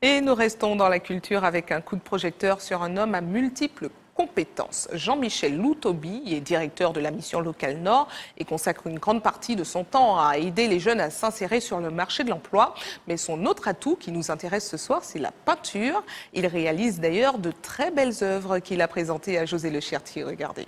Et nous restons dans la culture avec un coup de projecteur sur un homme à multiples compétences. Jean-Michel Loutobi est directeur de la mission locale Nord et consacre une grande partie de son temps à aider les jeunes à s'insérer sur le marché de l'emploi. Mais son autre atout qui nous intéresse ce soir, c'est la peinture. Il réalise d'ailleurs de très belles œuvres qu'il a présentées à José Lechertier. Regardez.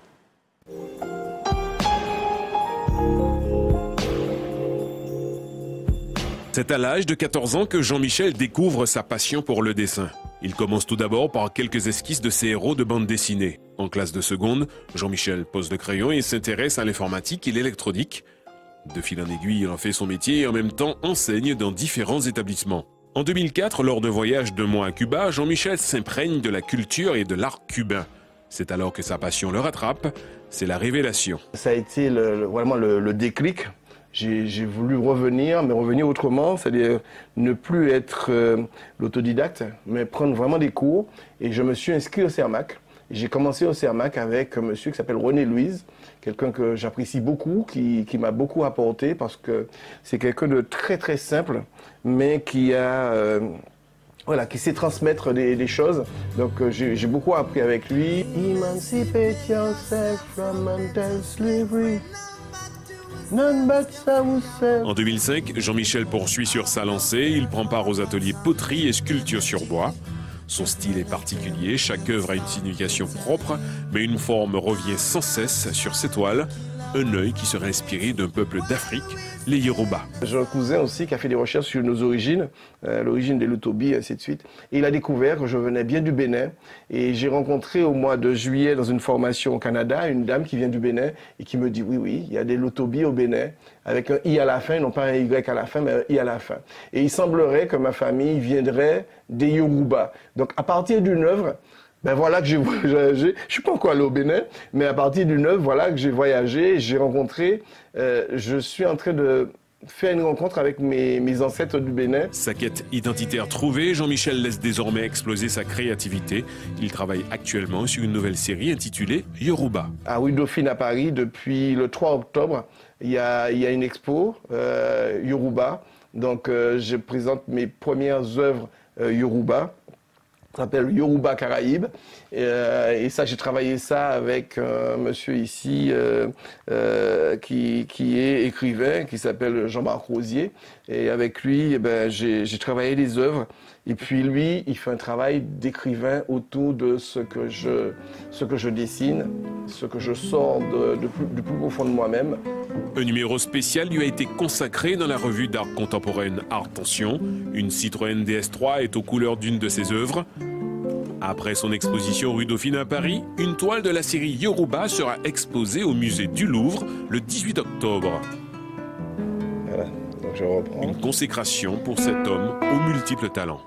C'est à l'âge de 14 ans que Jean-Michel découvre sa passion pour le dessin. Il commence tout d'abord par quelques esquisses de ses héros de bande dessinée. En classe de seconde, Jean-Michel pose le crayon et s'intéresse à l'informatique et l'électronique. De fil en aiguille, il en fait son métier et en même temps enseigne dans différents établissements. En 2004, lors d'un voyage de mois à Cuba, Jean-Michel s'imprègne de la culture et de l'art cubain. C'est alors que sa passion le rattrape, c'est la révélation. Ça a été vraiment le déclic. J'ai voulu revenir, mais revenir autrement, c'est-à-dire ne plus être l'autodidacte, mais prendre vraiment des cours. Et je me suis inscrit au CERMAC. J'ai commencé au CERMAC avec un monsieur qui s'appelle René Louise, quelqu'un que j'apprécie beaucoup, qui m'a beaucoup apporté parce que c'est quelqu'un de très très simple, mais qui sait transmettre des choses. Donc j'ai beaucoup appris avec lui. Emancipate yourself from mental slavery. En 2005, Jean-Michel poursuit sur sa lancée. Il prend part aux ateliers poterie et sculpture sur bois. Son style est particulier, chaque œuvre a une signification propre, mais une forme revient sans cesse sur ses toiles. Un œil qui serait inspiré d'un peuple d'Afrique, les Yoruba. J'ai un cousin aussi qui a fait des recherches sur nos origines, l'origine des Loutobi, ainsi de suite. Et il a découvert que je venais bien du Bénin. Et j'ai rencontré au mois de juillet, dans une formation au Canada, une dame qui vient du Bénin et qui me dit oui, il y a des Loutobi au Bénin, avec un I à la fin, non pas un Y à la fin, mais un I à la fin. Et il semblerait que ma famille viendrait des Yoruba. Donc à partir d'une œuvre, ben voilà que j'ai voyagé. Je suis pas encore allé au Bénin, mais à partir d'une œuvre, voilà que j'ai voyagé, j'ai rencontré. Je suis en train de faire une rencontre avec mes ancêtres du Bénin. Sa quête identitaire trouvée, Jean-Michel laisse désormais exploser sa créativité. Il travaille actuellement sur une nouvelle série intitulée Yoruba. À Rue Dauphine à Paris, depuis le 3 octobre, il y a une expo Yoruba. Donc je présente mes premières œuvres Yoruba. Ça s'appelle Yoruba Caraïbes. Et ça, j'ai travaillé ça avec un monsieur ici qui est écrivain, qui s'appelle Jean-Marc Rosier. Et avec lui, j'ai travaillé les œuvres. Et puis lui, il fait un travail d'écrivain autour de ce que je dessine, ce que je sors du plus profond de moi-même. Un numéro spécial lui a été consacré dans la revue d'art contemporaine Art Tension. Une Citroën DS3 est aux couleurs d'une de ses œuvres. Après son exposition rue Dauphine à Paris, une toile de la série Yoruba sera exposée au musée du Louvre le 18 octobre. Voilà, donc je reprends. Une consécration pour cet homme aux multiples talents.